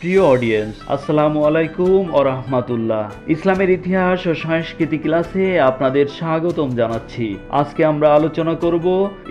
প্রিয় অডিয়েন্স, আসসালামু আলাইকুম ও রাহমাতুল্লাহ। ইসলামের ইতিহাস ও সংস্কৃতি ক্লাসে আপনাদের স্বাগতম জানাচ্ছি। আজকে আমরা আলোচনা করব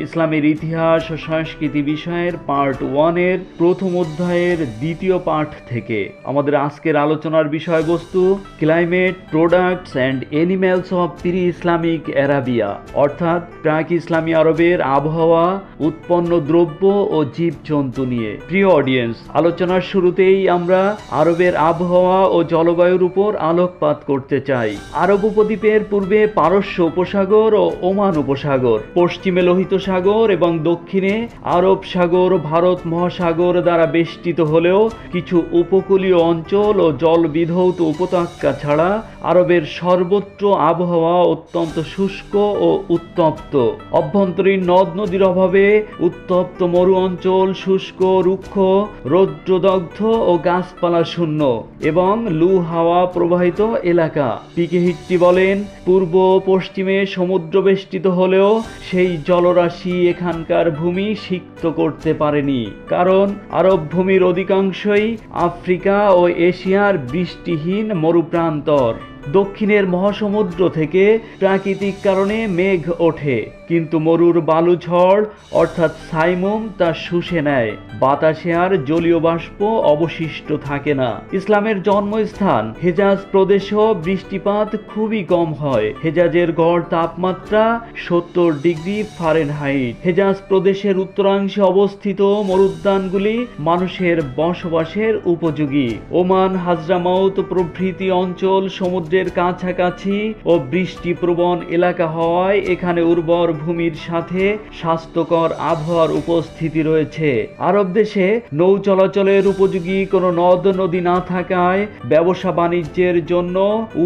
ইসলামের ইতিহাস ও সংস্কৃতি বিষয়ের পার্ট 1 এর প্রথম অধ্যায়ের দ্বিতীয় পাঠ থেকে। আমাদের আজকের আলোচনার বিষয়বস্তু climate, products and animals of pre Islamic Arabia, অর্থাৎ প্রাক ইসলামী আরবের আবহাওয়া, উৎপন্ন দ্রব্য ও জীবজন্তু নিয়ে। প্রিয় অডিয়েন্স, আলোচনার শুরুতেই আমরা আরবের আবহাওয়া ও জলবায়ুর উপর আলোকপাত করতে চাই। আরব উপদ্বীপের পূর্বে পারস্য উপসাগর ও ওমান উপসাগর, পশ্চিমে লোহিত সাগর এবং দক্ষিণে আরব সাগর ভারত মহাসাগর দ্বারা বেষ্টিত হলেও কিছু উপকূলীয় অঞ্চল ও জলবিধৌত উপত্যকা ছাড়া আরবের সর্বত্র আবহাওয়া অত্যন্ত শুষ্ক ও উত্তপ্ত। অভ্যন্তরীণ নদ নদীর অভাবে উত্তপ্ত মরু অঞ্চল শুষ্ক, রুক্ষ, রৌদ্রদগ্ধ ও গাছপালা শূন্য এবং লু হাওয়া প্রবাহিত এলাকা। পিকে হিট্টি বলেন, পূর্ব পশ্চিমে সমুদ্র বেষ্টিত হলেও সেই জলরাশি এখানকার ভূমি সিক্ত করতে পারেনি, কারণ আরব ভূমির অধিকাংশই আফ্রিকা ও এশিয়ার বৃষ্টিহীন মরুপ্রান্তর। দক্ষিণের মহাসমুদ্র থেকে প্রাকৃতিক কারণে মেঘ ওঠে, কিন্তু মরুর বালু ঝড় অর্থাৎ সাইমুম তা শুষে নেয়। বাতাসে আর জলীয় বাষ্প অবশিষ্ট থাকে না। ইসলামের জন্মস্থান হেজাজ প্রদেশেও বৃষ্টিপাত খুবই কম হয়। হেজাজের গড় তাপমাত্রা 70 ডিগ্রি ফারেনহাইট। হেজাজ প্রদেশের উত্তরাংশে অবস্থিত মরুদ্যানগুলি মানুষের বসবাসের উপযোগী। ওমান, হাজরামাউত প্রভৃতি অঞ্চল সমুদ্রের কাছাকাছি ও বৃষ্টিপ্রবণ এলাকা হওয়ায় এখানে উর্বর ভূমির সাথে স্বাস্থ্যকর আবহাওয়ার উপস্থিতি রয়েছে। আরব দেশে নৌ চলাচলের উপযোগী কোনো নদ নদী না থাকায় ব্যবসা বাণিজ্যের জন্য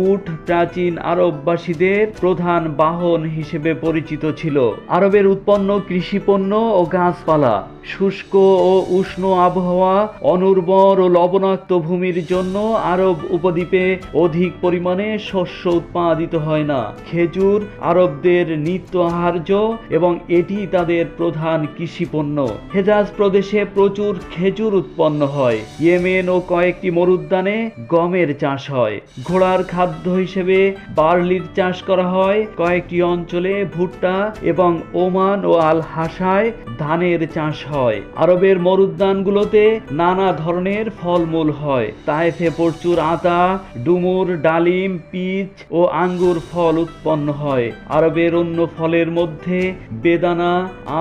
উট প্রাচীন আরববাসীদের প্রধান বাহন হিসেবে পরিচিত ছিল। আরবের উৎপন্ন কৃষিপণ্য ও গাছপালা শুষ্ক ও উষ্ণ আবহাওয়া, অনুর্বর ও লবণাক্ত ভূমির জন্য আরব উপদ্বীপে অধিক পরিমাণে শস্য উৎপাদিত হয় না। খেজুর আরবদের নিত্য আহার্য এবং এটি তাদের প্রধান কৃষিপণ্য। হেজাজ প্রদেশে প্রচুর খেজুর উৎপন্ন হয়। ইয়েমেন ও কয়েকটি মরুদ্যানে গমের চাষ হয়। ঘোড়ার খাদ্য হিসেবে বার্লির চাষ করা হয়। কয়েকটি অঞ্চলে ভুট্টা এবং ওমান ও আল হাসায় ধানের চাষ হয়। আরবের মরুদ্যানগুলোতে নানা ধরনের ফলমূল হয়। তায়েফে প্রচুর আতা, ডুমুর, ডালিম, পিচ ও আঙ্গুর ফল উৎপন্ন হয়। আরবের অন্য ফলের মধ্যে বেদানা,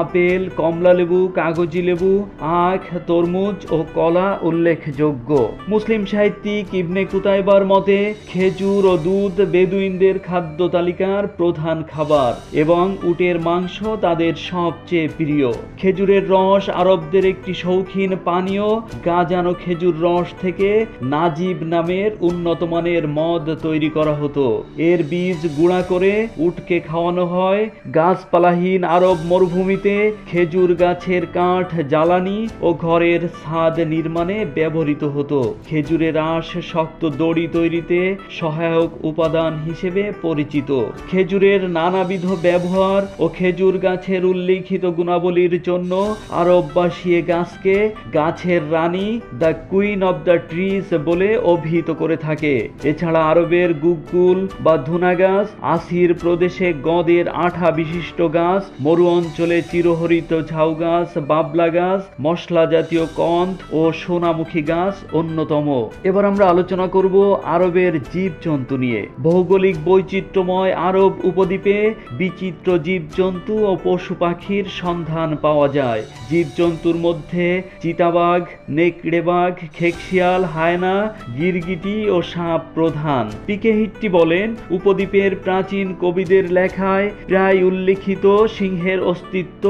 আপেল, কমলালেবু, কাগজি লেবু, আখ, তরমুজ ও কলা উল্লেখযোগ্য। মুসলিম সাহিত্যিক ইবনে কুতাইবার মতে খেজুর ও দুধ বেদুইনদের খাদ্য তালিকার প্রধান খাবার এবং উটের মাংস তাদের সবচেয়ে প্রিয়। খেজুরের রস আরবদের একটি শৌখিন পানীয়। গাজানো খেজুর রস থেকে নাজিব নামের উন্নত মানের মদ তৈরি করা হতো। এর বীজ গুঁড়া করে উটকে খাওয়ানো হয়। গাছপালাহীন আরব মরুভূমিতে খেজুর গাছের কাঠ জ্বালানি ও ঘরের ছাদ নির্মাণে ব্যবহৃত হতো। খেজুরের আঁশ শক্ত দড়ি তৈরিতে সহায়ক উপাদান হিসেবে পরিচিত। খেজুরের নানাবিধ ব্যবহার ও খেজুর গাছের উল্লিখিত গুণাবলীর জন্য আরববাসী এ গাছকে গাছের রানী, the queen of the trees বলে অভিহিত করে থাকে। এছাড়া আরবের গুগ্গুল বা ধুনা গাছ, আসির প্রদেশে গদের আঠা বিশিষ্ট গাছ, মরু অঞ্চলে চিরহরিত ঝাউ গাছ, বাবলা গাছ, মশলা জাতীয় কন্দ ও সোনামুখী গাছ অন্যতম। এবার আমরা আলোচনা করব আরবের জীবজন্তু নিয়ে। ভৌগোলিক বৈচিত্র্যময় আরব উপদ্বীপে বিচিত্র জীবজন্তু ও পশু পাখির সন্ধান পাওয়া যায়। জীবজন্তুর মধ্যে চিতাবাঘ, নেকড়েবাঘ, খেকশিয়াল, হায়না, গিরগিটি ও সাপ প্রধান। পিকে হিট্টি বলেন, উপদ্বীপের প্রাচীন কবিদের লেখায় প্রায় উল্লিখিত সিংহের অস্তিত্ব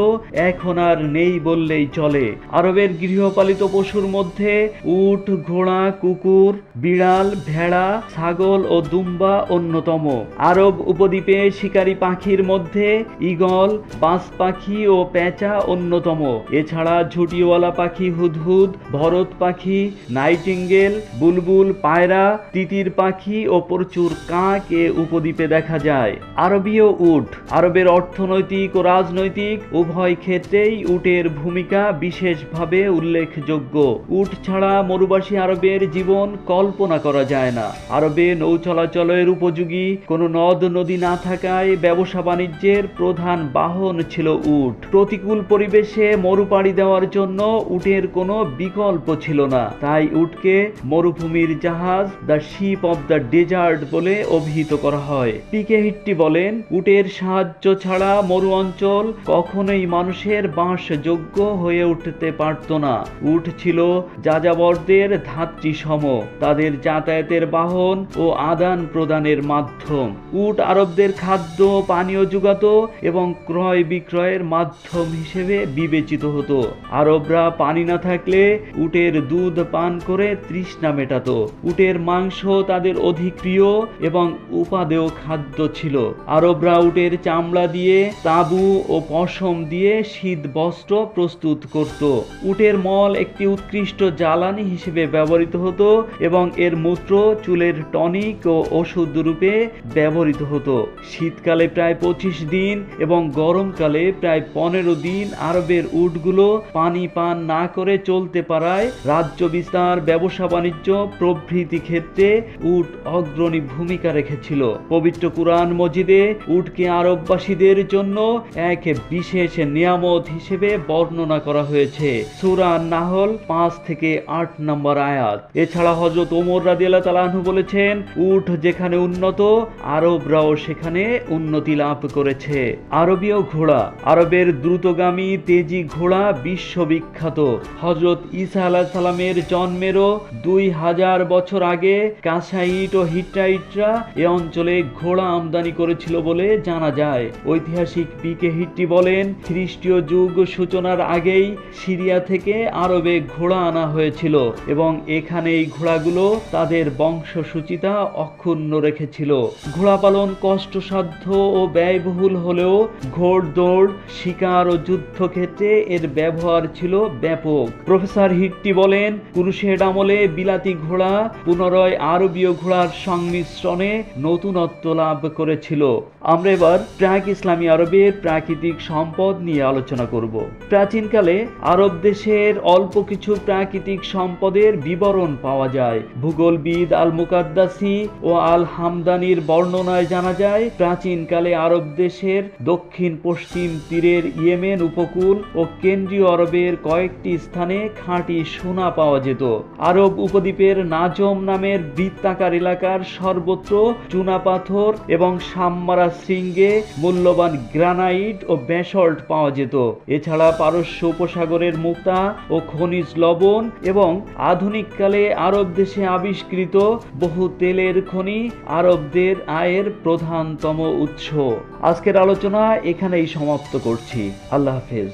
এখন আর নেই বললেই চলে। আরবের গৃহপালিত পশুর মধ্যে উট, ঘোড়া, কুকুর, বিড়াল, ভেড়া, ছাগল ও দুম্বা অন্যতম। আরব উপদ্বীপে শিকারী পাখির মধ্যে ঈগল, বাজ পাখি ও পেঁচা অন্যতম। এছাড়া ঝুঁটিওয়ালা পাখি হুদহুদ, ভরত পাখি, নাইটিঙ্গেল, বুলবুল, পায়রা, তিতির পাখি ও প্রচুর কাক এ উপদ্বীপে দেখা যায়। আরবীয় উট। আরবের অর্থনৈতিক ও রাজনৈতিক উভয় ক্ষেত্রেই উটের ভূমিকা বিশেষভাবে উল্লেখযোগ্য। উট ছাড়া মরুবাসী আরবের জীবন কল্পনা করা যায় না। আরবে নৌ চলাচলের উপযোগী কোনো নদ নদী না থাকায় ব্যবসা বাণিজ্যের প্রধান বাহন ছিল উট। প্রতিকূল পরিবেশে মরুপাড়ি দেওয়ার জন্য উটের কোনো বিকল্প ছিল না, তাই উটকে মরুভূমির জাহাজ, the ship of the desert বলে অভিহিত করা হয়। পিকে হিট্টি বলেন, উটের সাহায্য ছাড়া মরু অঞ্চল কখনোই মানুষের বাসযোগ্য হয়ে উঠতে পারত না। উট ছিল যাযাবরদের ধাত্রী সম, তাদের যাতায়াতের বাহন ও আদান প্রদানের মাধ্যম। উট আরবদের খাদ্য পানীয় জোগাত এবং ক্রয় বিক্রয়ের মাধ্যম হিসেবে বিবেচিত হতো। আরবরা পানি না থাকলে উটের দুধ পান করে তৃষ্ণা মেটাত। উটের মাংস তাদের অধিক প্রিয় এবং উপাদেয় খাদ্য ছিল। আরবরা উটের চামড়া দিয়ে তাঁবু ও পশম দিয়ে শীত বস্ত্র প্রস্তুত করত। উটের মল একটি উৎকৃষ্ট জ্বালানি হিসেবে ব্যবহৃত হতো এবং এর মূত্র চুলের টনিক ও ওষুধ রূপে ব্যবহৃত হতো। শীতকালে প্রায় 25 দিন এবং গরমকালে প্রায় 15 দিন আরবের উটগুলো পানি পান না করে চলতে পারায় রাজ্য বিস্তার, ব্যবসা বাণিজ্য প্রভৃতি ক্ষেত্রে উট অগ্রণী ভূমিকা রেখেছিল। পবিত্র কুরআন মজিদে উটকে আরববাসীদের জন্য এক বিশেষ নিয়ামত হিসেবে বর্ণনা করা হয়েছে। সূরা নাহল 5 থেকে 8 নম্বর আয়াত। এছাড়া হযরত ওমর রাদিয়াল্লাহু তাআলা আনহু বলেছেন, উট যেখানে উন্নত, আরবরাও সেখানে উন্নতি লাভ করেছে। আরবীয় ঘোড়া। আরবের দ্রুতগামী তেজি ঘোড়া বিশ্ববিখ্যাত। হযরত ঈসা আলাইহিস সালামের জন্মেরও 2000 বছর আগে কাসাইট ও হিট্টাইটরা এ অঞ্চলে ঘোড়া আমদানি করেছিল বলে জানা যায়। ঐতিহাসিক পিকে হিট্টি বলেন, খ্রিস্টীয় যুগ সূচনার আগেই সিরিয়া থেকে আরবে ঘোড়া আনা হয়েছিল এবং এখানে এই ঘোড়াগুলো তাদের বংশসূচিতা অক্ষুণ্ণ রেখেছিল। ঘোড়া পালন কষ্টসাধ্য ও ব্যয়বহুল হলেও ঘোড়দৌড়, শিকার ও যুদ্ধক্ষেত্রে এর ব্যবহার ছিল ব্যাপক। প্রফেসর হিট্টি বলেন, ক্রুসেড আমলে বিলাতি ঘোড়া পুনরায় আরবীয় ঘোড়ার সংমিশ্রণে নতুনত্ব লাভ করেছিল। আমরা এবার প্রাক ইসলামী আরবের প্রাকৃতিক সম্পদ নিয়ে আলোচনা করব। প্রাচীনকালে আরব দেশের অল্প কিছু প্রাকৃতিক সম্পদের বিবরণ পাওয়া যায়। ভূগোলবিদ আল মুকাদ্দাসি ও আল হামদানির বর্ণনায় জানা যায়, প্রাচীনকালে আরব দেশের দক্ষিণ পশ্চিম তীরের ইয়েমেন উপকূল ও কেন্দ্রীয় আরবের কয়েকটি স্থানে খাঁটি সোনা পাওয়া যেত। আরব উপদ্বীপের নাজম নামের বৃত্তাকার এলাকার সর্বত্র চুনাপাথর এবং সাম্মারা শৃঙ্গে মূল্যবান গ্রানাইট ও ব্যাসল্ট পাওয়া যেত। এছাড়া পারস্য উপসাগরের মুক্তা ও খনিজ লবণ এবং আধুনিককালে আরব দেশে আবিষ্কৃত বহু তেলের খনি আরবদের আয়ের প্রধানতম উৎস। আজকের আলোচনা এখানেই সমাপ্ত করছি। আল্লাহ হাফেজ।